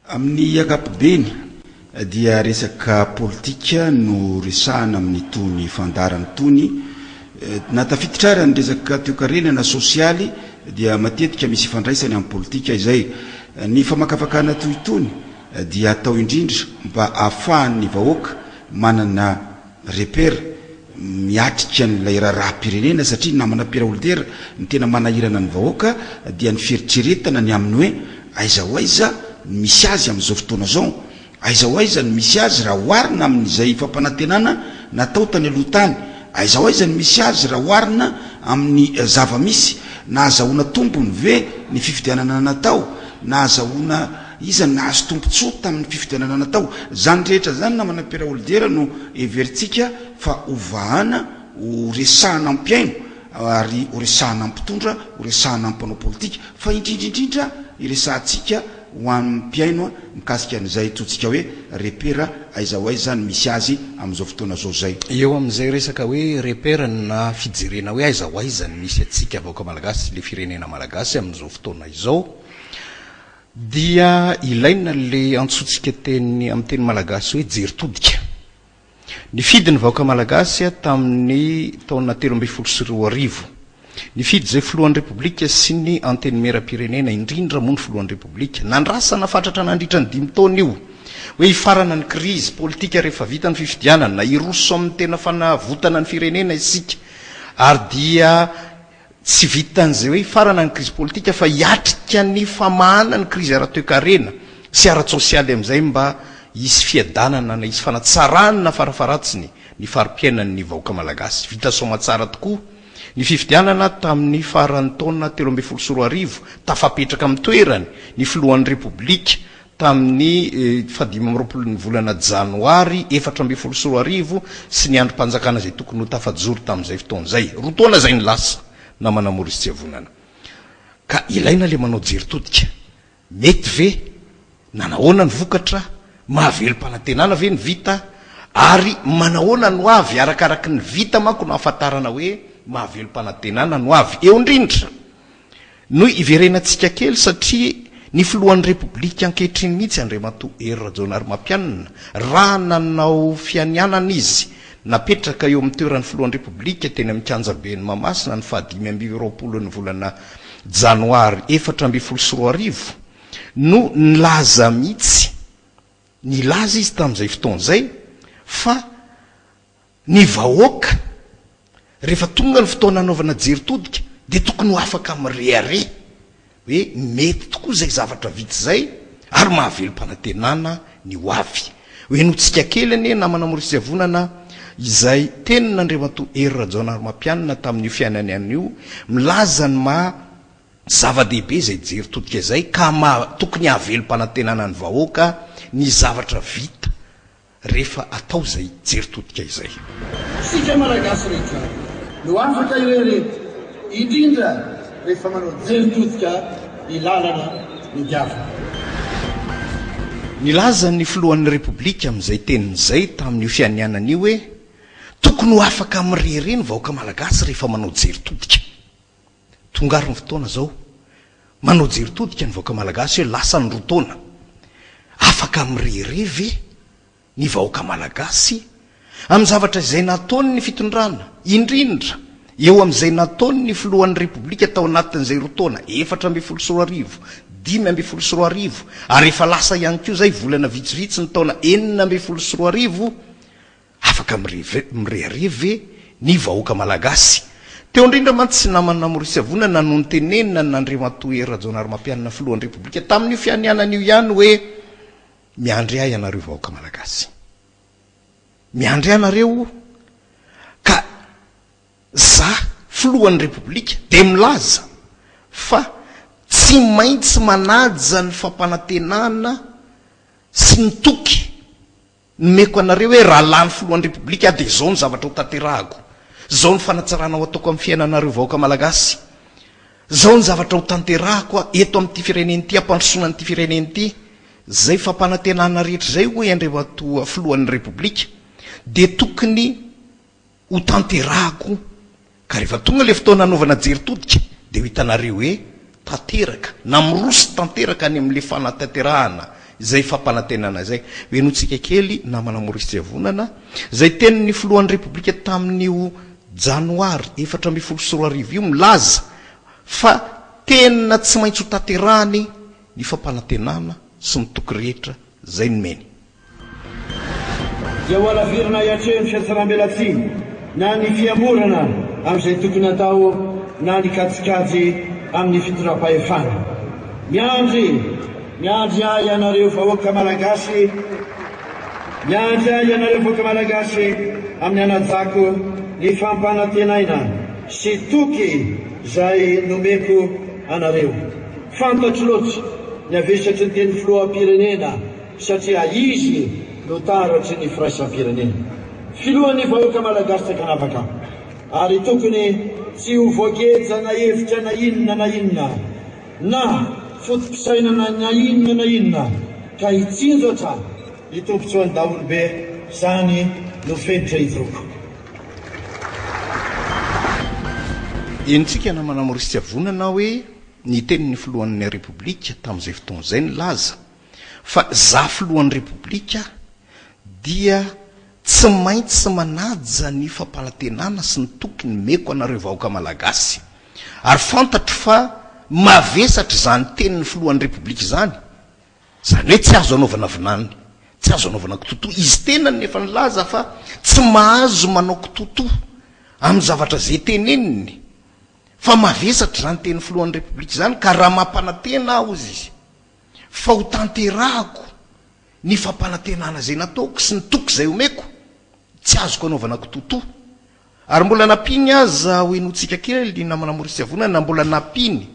Amin'ny ankapobeny dia resaka politika no resahana amin'ny tony fandarany tony natafiditra ny resaka toekarenana sosialy dia matetika misy fandraisany amin'ny politika izay ny famakafakana toy itony dia atao indrindra mba ahafahan'ny vahoaka manana repera miatrika n'ilay raharam-pirenena satria namana piraolidera ny tena manahirana ny vahoaka dia ny fieritreretana ny amin'ny hoe aiza ho aiza misy azy amin'izao fotoana zao aiza ho aiza ny misy azy raha oharina amin'izay fampanantenana natao tany aloha tany aiza ho aiza ny misy azy raha oharina amin'ny zava-misy na azahoana tombony ve ny fifidianana natao na azahoana iza nahazo tompontsoa tamin'ny fifidianana natao zany rehetra zany namana piraolidera no everitsika fa ovahana ho resahana ampiaino ary ho resahana ampitondra ho resahana ampanao politika fa indrindrindrindra iresahantsika ho an'ny mpiaino mikasika an'izay totsika hoe repera aiza ho aiza ny misy azy amin'izao fotoana zao zay eo amin'izay resaka hoe repera na fijerena hoe aiza ho aiza ny misy atsika vahoaka malagasy le firenena malagasy amin'izao fotoana izao dia ilaina le antsotsika teny amin'ny teny malagasy hoe jeritodika ny fidiny vahoaka malagasy tamin'ny taona 2012 nifidy zay filohan'ny repoblika sy ny antenimera-pirenena indrindra moa ny filohan'ny repoblika nandrasana fatratra nandritra ny 5 taona io hoe ifarana ny krizy politika rehefa vita ny fifidianana iroso amin'ny tena fanavotana ny firenena isika ary dia tsy vitan'izay hoe ifarana ny krizy politika fa hiatrika ny famahana ny krizy ara-toekarena sy ara-tsosialy amin'izay mba isy fiadanana na isy fanatsarana farafaratsiny ny farim-piainan'ny vahoaka malagasy vita somatsara tokoa ny fifidianana tamin'ny faran'ny taona 2012 tafapetraka amin'ny toerany ny filohan'ny repoblika tamin'ny 20 ny volana janoary 2012 sy ny androm-panjakana zay tokony ho tafajoro tamin'izay fotoan'izay rotaona zay ny lasa na manamory tsy avonana ka ilaina le manao jeritodika mety ve nanahoana ny vokatra mahavelom-panantenana ve ny vita ary manahoana no avy arakaraky ny vita manko no ahafantarana hoe mahavelom-panantenana no avy eo indrindra no iverenantsika kely satria ny filohan'ny repoblika ankehitriny mihitsy Andriamatoa Hery Rajaonarimampianina raha nanao fianianana izy napetraka eo amin'ny toeran'ny filohan'ny repoblika teny amin'ny Kianjabeny Mahamasina ny 2020 ny volana janoary 2012 no nilaza mihitsy nilaza izy tamin'izay fotoan'izay fa ny vahoaka rehefa tonga ny fotoana anaovana jeritodika dia tokony ho afaka mirehare hoe mety tokoa zay zavatra vita zay ary mahavelom-panantenana ny ho avy hoe notsika kely anie namana Maurice Avonana izay tenin'Andriamatoa Hery Rajaonarimampianina tamin'io fiainany an'io milaza ny maha zava-dehibe zay jeritodika zay ka tokony hahavelom-panantenana ny vahoaka ny zavatra vita rehefa atao zay jeritodika izay sika malagasy rehetra no afaka irehirety indrindra rehefa manao jeritodika ny lalana ny diavana nilaza ny filohan'ny repoblika amin'izay tenin'izay tamin'io fianianana io hoe tokony ho afaka mirehire ny vahoaka malagasy rehefa manao jeritodika tongary ny fotoana zao manao jeritodika ny vahoaka malagasy hoe lasa ny rotaona afaka mirehire ve ny vahoaka malagasy amin'ny zavatra izay nataony ny fitondrana indrindra eo amin'izay nataony ny filohan'ny repoblika tao anatin'izay rotaona 2012 5 ary efa lasa ihany koa zay volana vitsivitsy ny taona 2012 afaka mirehire ve ny vahoaka malagasy teo indrindra mantsy namana Maurice Avonana no nitenenina n'Andriamatoa Hery Rajaonarimampianina filohan'ny repoblika tamin'io fianianan'io ihany hoe miandry ahy ianareo vahoaka malagasy miandry ianareo ka za filohan'ny repoblika de milaza fa tsy maintsy manaja ny fampanantenana sy ny toky nomeko anareo hoe raha lany filohan'ny repoblika de zao ny zavatra ho tanterahako zao ny fanatsarana ho ataoko amin'ny fiainanareo vahoaka malagasy zao ny zavatra ho tanterahako eto amin'ity firenen'ity ampandrosoana n'ity firenen'ity zay fampanantenana rehetra zay hoe Andriamatoa filohan'ny repoblika de tokony ho tanterahako ka rehefa tonga le fotoana anaovana jeritodika de ho hitanareo hoe tanteraka na miroso tanteraka any amin'le fanatanterahana zay fampanantenana zay hoenotsika kely namana Maurice Javonana zay tenin'ny filohan'ny repoblika tamin'io janoary 2024 io milaza fa tena tsy maintsy ho tanterahany ny fampanantenana sy ny toky rehetra zay nomeny dia ho alavirana iatrehany fiatsarambelatsiny na ny fiamorana amin'izay tokony atao na ny katsikajy amin'ny fitondram-pahefana miandry ahy ianareo vahoaka malagasy amin'ny anajako ny fampanantenaina sy toky zay nomeko anareo fantatro loatra ny avesatry ny teny filoham-pirenena satria izy no taratry ny firaisam-pirenena filohan'ny vahoaka malagasy takanavaka ary tokony tsy ho voageja na hevitra na inona na fotom-pisainana na inona ka hitsinjotra ny tombotsoan'ny daholobe zany no fenitra hijoko enitsika namana Maurice Javonana hoe ny tenin'ny filohan'ny repoblika tamin'izay fotoan'izay ny laza fa za filohan'ny repoblika dia tsy maintsy manaja ny fampanantenana sy ny tokony meko anareo vahoaka malagasy ary fantatro fa mavesatra zany tenin'ny filohan'ny repoblika zany hoe tsy azo anaovana vinany tsy azo anaovana kitoto izy tenany nefa nilaza fa tsy mahazo manao kitoto amin'ny zavatra zay teneniny fa mavesatra zany tenin'ny filohan'ny repoblika zany ka raha mampanantena aho izy fa ho tanterahako ny fampanantenana zay nataoko sy ny toky zay omeko tsy azoko anaovana kitoto ary mbola napiny aza hoenotsika kely namana Maurice Javonana mbola napiny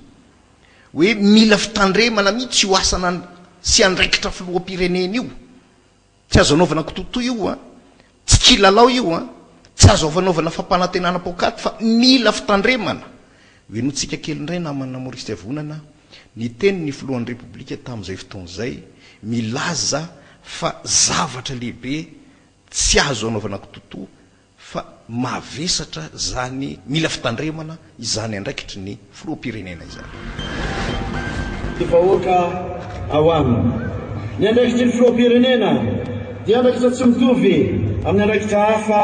hoe mila fitandremana mihitsy ho asana sy andraikitra filoham-pirenena io tsy azo anaovana kitoto io tsy kilalao io tsy azo anaovana fampanantenana pokaty fa mila fitandremana hoenotsika kely indray namana Maurice Javonana ny tenin'ny filohan'ny repoblika tamin'izay fotoan'izay milaza fa zavatra lehibe tsy azo anaovana kitoto fa mavesatra zany mila fitandremana izany andraikitry ny filoham-pirenena izany vahoaka ao aminy ny andraikitry ny filoham-pirenena dia andraikitra tsy mitovy amin'ny andraikitra hafa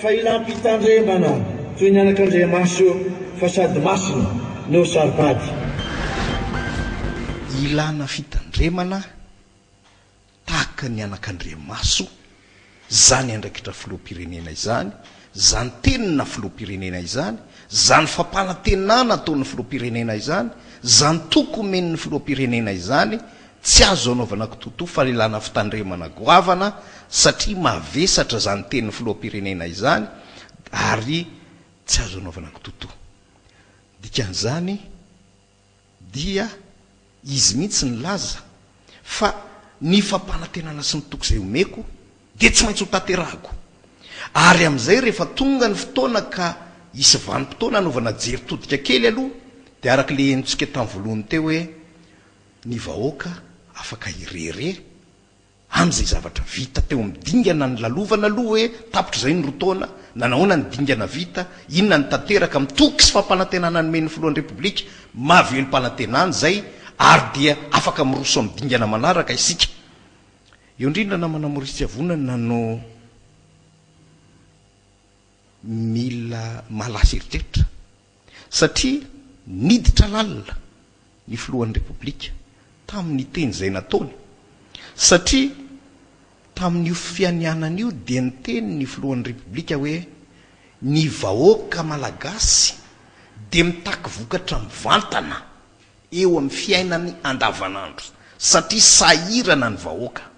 fa ilam-pitandremana toy ny anak'Andriamaso fa sady masina no saripady ilana fitandremana tahaka ny anak'Andriamaso zany andraikitra filoham-pirenena izany zany tenina filoham-pirenena izany zany fampanantenana ataon'ny filoham-pirenena izany zany toko omen'ny filoham-pirenena izany tsy azo anaovana kitoto fa ilana fitandremana goavana satria mavesatra zany tenin'ny filoham-pirenena izany ary tsy azo anaovana kitoto dikan'izany dia izy mihitsy nilaza fa ny fampanantenana sy ny toky zay omeko dia tsy maintsy ho tanterahako ary amin'izay rehefa tonga ny fotoana ka isy vanim-potoana anaovana jery todika kely aloha dia arak'le enitsika tamin'ny voalohany teo hoe ny vahoaka afaka irere amin'izay zavatra vita teo amin'ny dingana ny lalovana aloha hoe tapitra zay ny rotaona na nahoana ny dingana vita inona ny tanteraka mitoky sy fampanantenana nomen'ny filohan'ny repoblika mavelo mpanantenana zay ary dia afaka miroso amin'ny dingana manaraka isika eo indrindra namana Maurice Javonana no mila malasy eritreritra satria niditra lalina ny filohan'ny repoblika tamin'ny teny zay nataony satria tamin'io fianianana io dia ny teny ny filohan'ny repoblika hoe ny vahoaka malagasy dia mitaky vokatra mivantana eo amin'ny fiainany andavanandro satria sahirana ny vahoaka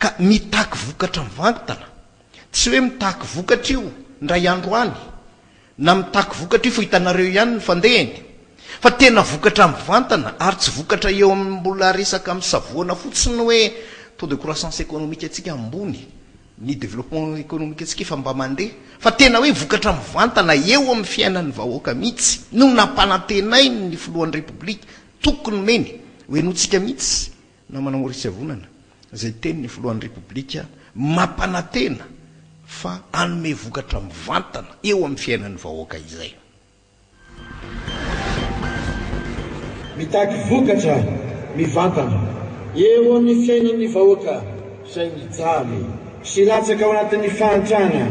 ka mitaky vokatra mivantana tsy hoe mitaky vokatra io ndray andro any na mitaky vokatra io fa hitanareo ihany ny fandehany fa tena vokatra mivantana ary tsy vokatra eo amin'ny mbola resaka amin'ny savoana fotsiny hoe taux de croissance économique atsika ambony ny développement économique atsika efa mba mandeha fa tena hoe vokatra mivantana eo amin'ny fiainan'ny vahoaka mihitsy no nampanantenainy ny filohan'ny repoblika tokony meny hoenotsika mihitsy namana Maurice Javonana zay teny ny filohan'ny repoblika mampanantena fa anome vokatra mivantana eo amin'ny fiainan'ny vahoaka izay mitaky vokatra mivantana eo amin'ny fiainan'ny vahoaka izay mijaly sy latsaka ao anatin'ny fahantrana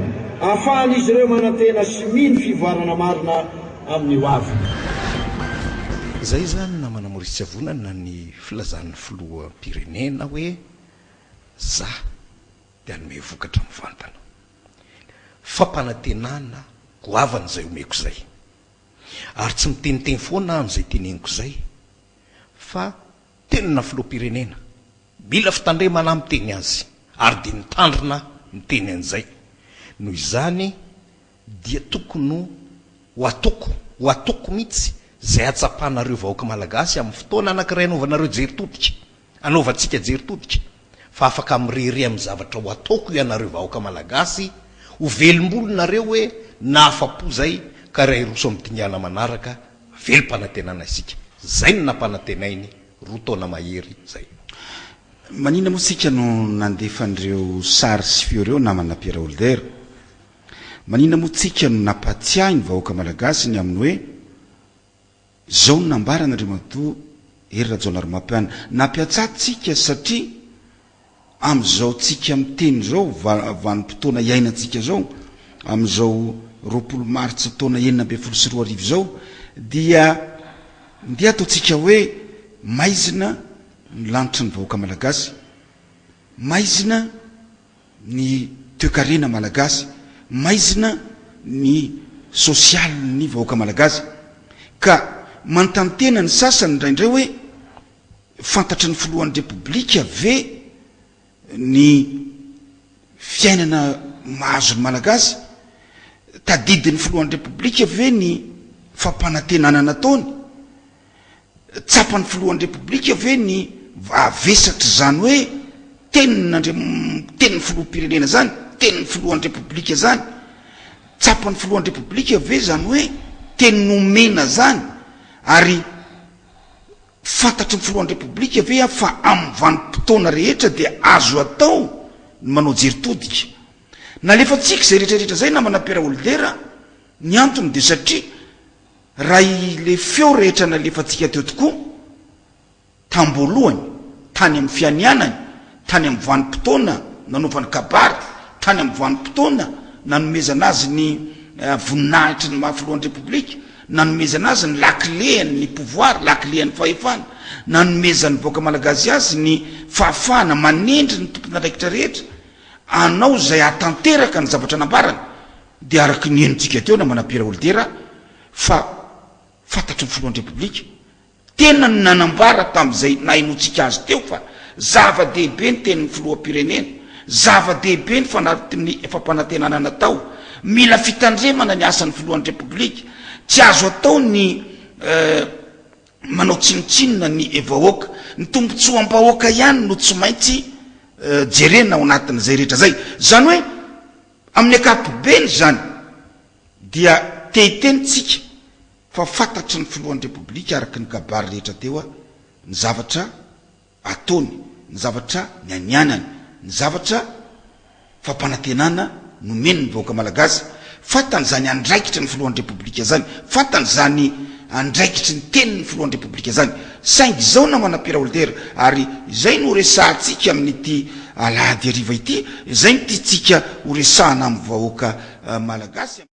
ahafahana izy ireo manantena sy mino fivoarana marina amin'ny hoavina. Zay zany na manamorisy avonana ny filazan'ny filoham-pirenena hoe za dia hanome vokatra mivantana fampanantenana goavana izay omeko izay ary tsy miteniteny foana amin'izay teneniko izay fa tenina filoham-pirenena mila fitandremana miteny azy ary dia nitandrina miteny an'izay. Noho izany dia tokony ho atoko mihitsy zay atsapanareo vahoaka malagasy amin'ny fotoana anankiray anaovanareo jeritodika, anaovantsika jeritodika, fa afaka mirery amin'ny zavatra ho atoko ianareo vahoaka malagasy, ho velom-bolonareo hoe nahafa-po zay ka ray roso amin'ny tingana manaraka velom-panantenana isika. Zay ny nampanantenainy roa taona mahery zay. Manina moa sika no nandefan'ireo sary sy feo reo namana Pierre Holder. Manina moa tsika no nampatsiahy ny vahoaka malagasy ny amin'ny hoe zao nambarana Andriamatoa Hery Rajaonarimampiana nampiatsatsika satria am'izao tsika miteny zao vanim-potoana iainantsika zao am'izao 20 Martsa taona 2024 zao dia ataotsika hoe maizina ny lanitra ny vahoaka malagasy, maizina ny toekarena malagasy, maizina ny sosialy ny vahoaka malagasy. Ka mantantena ny sasany indraindray hoe fantatry ny filohan'ny repoblika ve ny fiainana mahazo ny malagasy, tadidin'ny filohan'ny repoblika ve ny fampanantenana nataony, tsapan'ny filohan'ny repoblika ve ny avesatra zany hoe tenin'ny filoham-pirenena zany, tenin'ny filohan'ny repoblika zany, tsapan'ny filohan'ny repoblika ve zany hoe teny nomena zany, ary fantatry ny filohan'ny repoblika ve fa amin'ny vanim-potoana rehetra dia azo atao ny manao jeritodika. Nalefatsika zay rehetrarehetra zay namana Pierre Holder, ny antony dia satria raha le feo rehetra nalefatsika teo tokoa tamboalohany tany amin'ny fianianany, tany amin'ny vanim-potoana nanaovany kabary, tany amin'ny vanim-potoana nanomezana azy ny voninahitry ny mahafilohan'ny repoblika, nanomezana azy ny lakileny ny pouvoir, lakileny fahefana, nanomezany vahoaka malagasy azy ny fahafahana manendry ny tompona andraikitra rehetra anao zay atanteraka ny zavatra nambarana. Dia araky ny henontsika teo namana Pierre Holder fa fantatry ny filohan'ny repoblika tena ny nanambara tamin'izay nainotsika azy teo fa zava-dehibe ny tenin'ny filoham-pirenena, zava-dehibe ny fampanantenana natao, mila fitandremana ny asan'ny filohan'ny repoblika, tsy azo atao ny manao tsinotsinona ny vahoaka, ny tombontsoam-bahoaka ihany no tsy maintsy jerena ao anatin'izay rehetra zay. Zany hoe amin'ny ankapobeny zany dia tehitenitsika fa fantatry ny filohan'ny repoblika araky ny kabary rehetra teo ny zavatra ataony, ny zavatra ny anianany, ny zavatra fampanantenana nomeny ny vahoaka malagasy. Fantany zany andraikitry ny filohan'ny repoblika zany, fantany zany andraikitry ny tenin'ny filohan'ny repoblika zany. Saingy zao namana Pierre Holder, ary izay no resahantsika amin'ity alahady hariva ity, izay no tiatsika ho resahana amin'ny vahoaka malagasy.